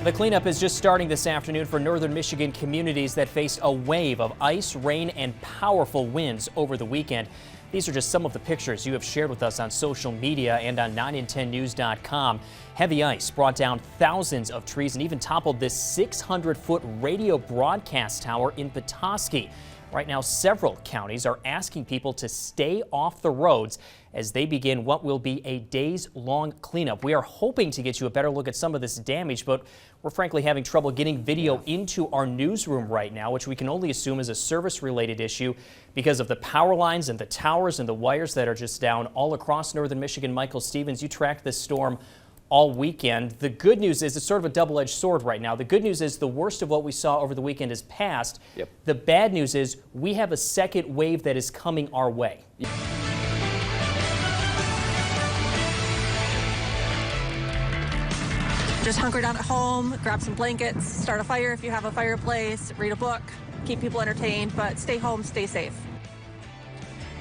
The cleanup is just starting this afternoon for northern Michigan communities that faced a wave of ice, rain, and powerful winds over the weekend. These are just some of the pictures you have shared with us on social media and on 9in10news.com. Heavy ice brought down thousands of trees and even toppled this 600-foot radio broadcast tower in Petoskey. Right now, several counties are asking people to stay off the roads as they begin what will be a days-long cleanup. We are hoping to get you a better look at some of this damage, but we're frankly having trouble getting video into our newsroom right now, which we can only assume is a service-related issue because of the power lines and the towers and the wires that are just down all across northern Michigan. Michael Stevens, you tracked this storm all weekend. The good news is it's sort of a double-edged sword right now. The good news is the worst of what we saw over the weekend is past. The bad news is we have a second wave that is coming our way. Just hunker down at home, grab some blankets, start a fire if you have a fireplace, read a book, keep people entertained, but stay home, stay safe.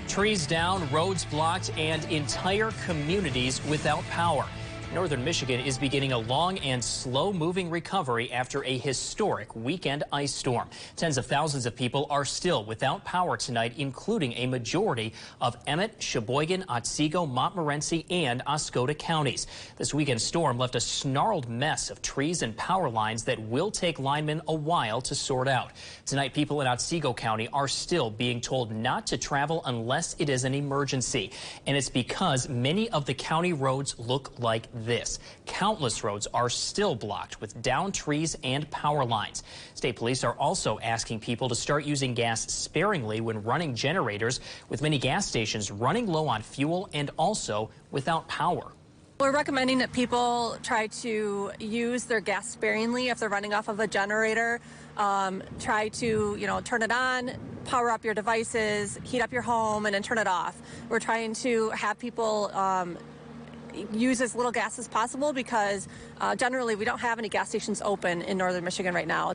Trees down, roads blocked, and entire communities without power. Northern Michigan is beginning a long and slow-moving recovery after a historic weekend ice storm. Tens of thousands of people are still without power tonight, including a majority of Emmett, Sheboygan, Otsego, Montmorency, and Oscoda counties. This weekend storm left a snarled mess of trees and power lines that will take linemen a while to sort out. Tonight, people in Otsego County are still being told not to travel unless it is an emergency. And it's because many of the county roads look like this. Countless roads are still blocked with downed trees and power lines. State police are also asking people to start using gas sparingly when running generators, with many gas stations running low on fuel and also without power. We're recommending that people try to use their gas sparingly if they're running off of a generator. Try to, turn it on, power up your devices, heat up your home, and then turn it off. We're trying to have people use as little gas as possible because generally we don't have any gas stations open in northern Michigan right now.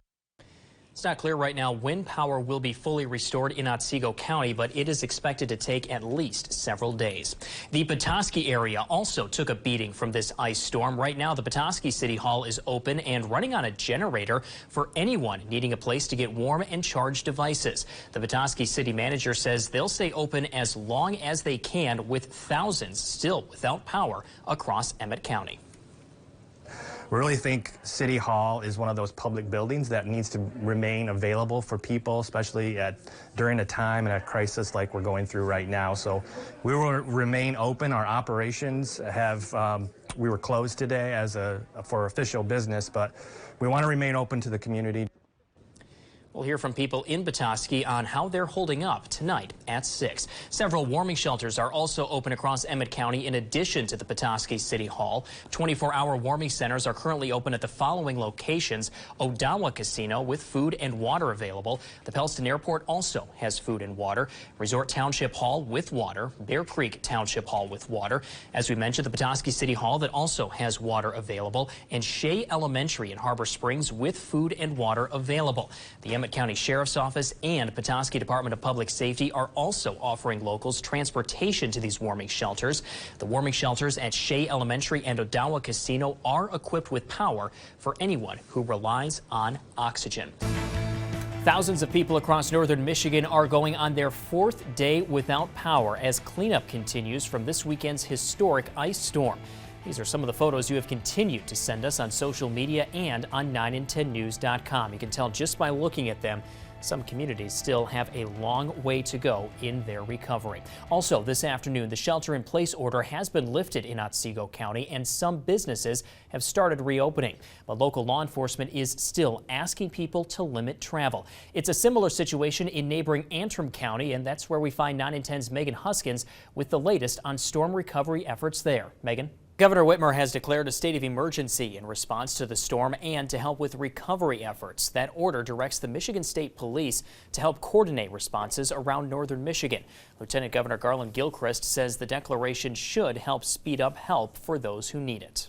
It's not clear right now when power will be fully restored in Otsego County, but it is expected to take at least several days. The Petoskey area also took a beating from this ice storm. Right now, the Petoskey City Hall is open and running on a generator for anyone needing a place to get warm and charge devices. The Petoskey City Manager says they'll stay open as long as they can, with thousands still without power across Emmett County. We really think City Hall is one of those public buildings that needs to remain available for people, especially during a time and a crisis like we're going through right now. So we will remain open. Our operations we were closed today for official business, but we want to remain open to the community. We'll hear from people in Petoskey on how they're holding up tonight at 6. Several warming shelters are also open across Emmett County in addition to the Petoskey City Hall. 24-hour warming centers are currently open at the following locations: Odawa Casino with food and water available. The Pellston Airport also has food and water. Resort Township Hall with water. Bear Creek Township Hall with water. As we mentioned, the Petoskey City Hall that also has water available. And Shea Elementary in Harbor Springs with food and water available. The Emmett County Sheriff's Office and Petoskey Department of Public Safety are also offering locals transportation to these warming shelters. The warming shelters at Shea Elementary and Odawa Casino are equipped with power for anyone who relies on oxygen. Thousands of people across northern Michigan are going on their 4th day without power as cleanup continues from this weekend's historic ice storm. These are some of the photos you have continued to send us on social media and on 9in10news.com. You can tell just by looking at them, some communities still have a long way to go in their recovery. Also, this afternoon, the shelter-in-place order has been lifted in Otsego County, and some businesses have started reopening. But local law enforcement is still asking people to limit travel. It's a similar situation in neighboring Antrim County, and that's where we find 9in10's Megan Huskins with the latest on storm recovery efforts there. Megan? Governor Whitmer has declared a state of emergency in response to the storm and to help with recovery efforts. That order directs the Michigan State Police to help coordinate responses around northern Michigan. Lieutenant Governor Garland Gilchrist says the declaration should help speed up help for those who need it.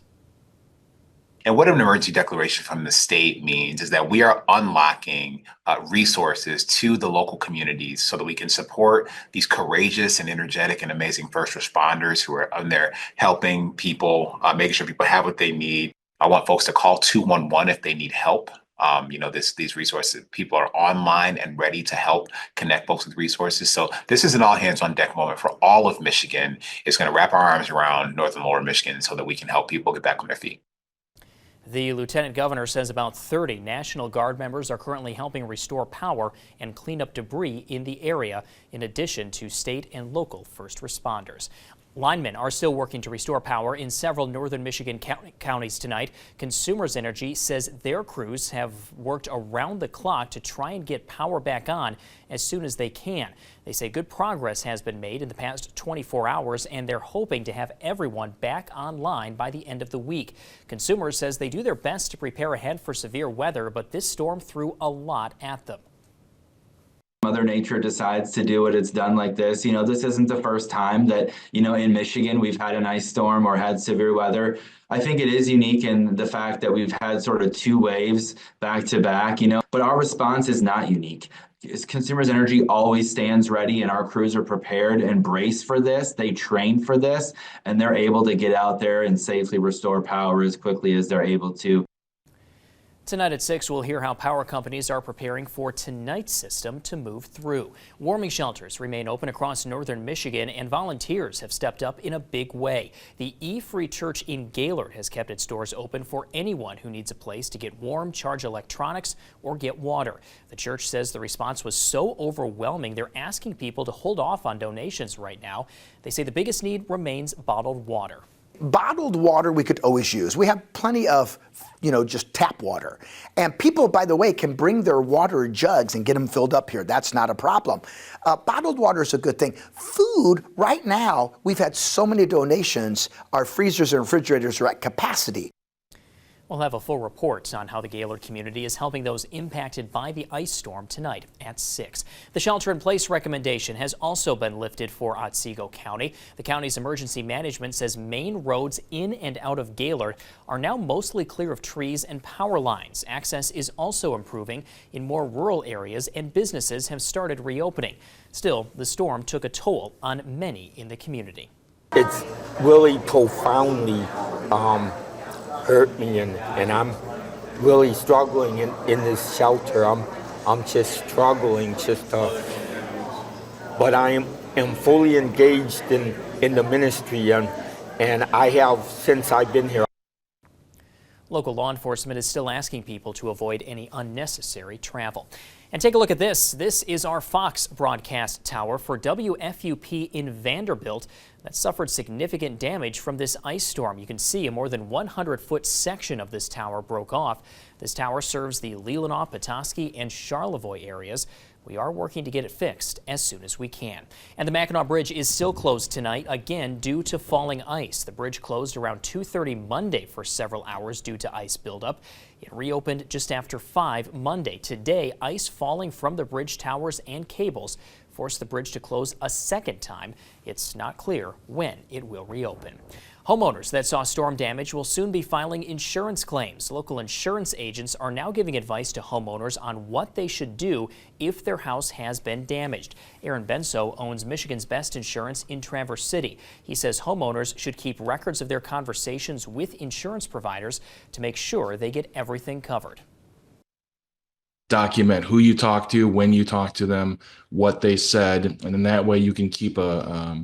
And what an emergency declaration from the state means is that we are unlocking resources to the local communities so that we can support these courageous and energetic and amazing first responders who are on there helping people, making sure people have what they need. I want folks to call 211 if they need help. These resources, people are online and ready to help connect folks with resources. So this is an all hands on deck moment for all of Michigan. It's going to wrap our arms around Northern Lower Michigan so that we can help people get back on their feet. The lieutenant governor says about 30 National Guard members are currently helping restore power and clean up debris in the area, in addition to state and local first responders. Linemen are still working to restore power in several northern Michigan counties tonight. Consumers Energy says their crews have worked around the clock to try and get power back on as soon as they can. They say good progress has been made in the past 24 hours, and they're hoping to have everyone back online by the end of the week. Consumers says they do their best to prepare ahead for severe weather, but this storm threw a lot at them. Mother Nature decides to do what it's done like this. This isn't the first time that, in Michigan we've had an ice storm or had severe weather. I think it is unique in the fact that we've had sort of 2 waves back to back, but our response is not unique. Consumers Energy always stands ready, and our crews are prepared and braced for this. They train for this, and they're able to get out there and safely restore power as quickly as they're able to. Tonight at 6, we'll hear how power companies are preparing for tonight's system to move through. Warming shelters remain open across northern Michigan, and volunteers have stepped up in a big way. The E-Free Church in Gaylord has kept its doors open for anyone who needs a place to get warm, charge electronics, or get water. The church says the response was so overwhelming, they're asking people to hold off on donations right now. They say the biggest need remains bottled water. Bottled water we could always use. We have plenty of, just tap water. And people, by the way, can bring their water jugs and get them filled up here. That's not a problem. Bottled water is a good thing. Food, right now, we've had so many donations, our freezers and refrigerators are at capacity. We'll have a full report on how the Gaylord community is helping those impacted by the ice storm tonight at 6. The shelter-in-place recommendation has also been lifted for Otsego County. The county's emergency management says main roads in and out of Gaylord are now mostly clear of trees and power lines. Access is also improving in more rural areas, and businesses have started reopening. Still, the storm took a toll on many in the community. It's really profoundly hurt me, and I'm really struggling in this shelter. I'm just struggling but I am fully engaged in the ministry, and I have since I've been here. Local law enforcement is still asking people to avoid any unnecessary travel. And take a look at this. This is our Fox broadcast tower for WFUP in Vanderbilt that suffered significant damage from this ice storm. You can see a more than 100-foot section of this tower broke off. This tower serves the Leelanau, Petoskey, and Charlevoix areas. We are working to get it fixed as soon as we can. And the Mackinac Bridge is still closed tonight, again due to falling ice. The bridge closed around 2:30 Monday for several hours due to ice buildup. It reopened just after 5 Monday. Today, ice falling from the bridge towers and cables forced the bridge to close a second time. It's not clear when it will reopen. Homeowners that saw storm damage will soon be filing insurance claims. Local insurance agents are now giving advice to homeowners on what they should do if their house has been damaged. Aaron Benso owns Michigan's Best Insurance in Traverse City. He says homeowners should keep records of their conversations with insurance providers to make sure they get everything covered. Document who you talk to, when you talk to them, what they said, and in that way you can keep a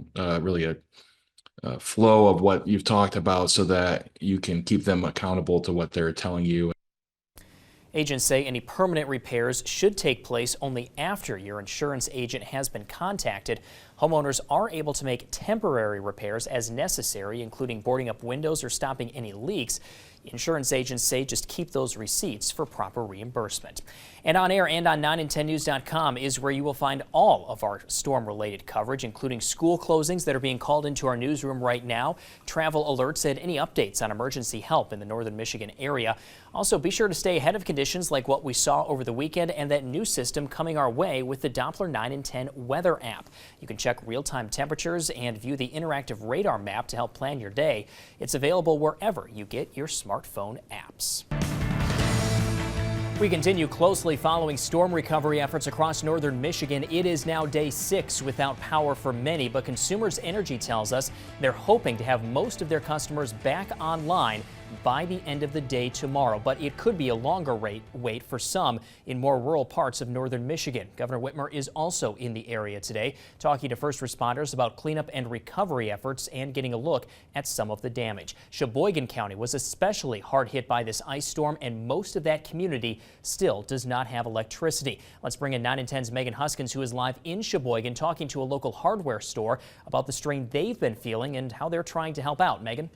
flow of what you've talked about so that you can keep them accountable to what they're telling you. Agents say any permanent repairs should take place only after your insurance agent has been contacted. Homeowners are able to make temporary repairs as necessary, including boarding up windows or stopping any leaks. Insurance agents say just keep those receipts for proper reimbursement. And on air and on 910news.com is where you will find all of our storm-related coverage, including school closings that are being called into our newsroom right now, travel alerts, and any updates on emergency help in the northern Michigan area. Also, be sure to stay ahead of conditions like what we saw over the weekend and that new system coming our way with the Doppler 9 and 10 weather app. You can check real-time temperatures and view the interactive radar map to help plan your day. It's available wherever you get your smartphone apps. We continue closely following storm recovery efforts across northern Michigan. It is now day 6 without power for many, but Consumers Energy tells us they're hoping to have most of their customers back online by the end of the day tomorrow, but it could be a longer wait for some in more rural parts of northern Michigan. Governor Whitmer is also in the area today, talking to first responders about cleanup and recovery efforts and getting a look at some of the damage. Sheboygan County was especially hard hit by this ice storm, and most of that community still does not have electricity. Let's bring in 9 and 10's Megan Huskins, who is live in Sheboygan, talking to a local hardware store about the strain they've been feeling and how they're trying to help out. Megan?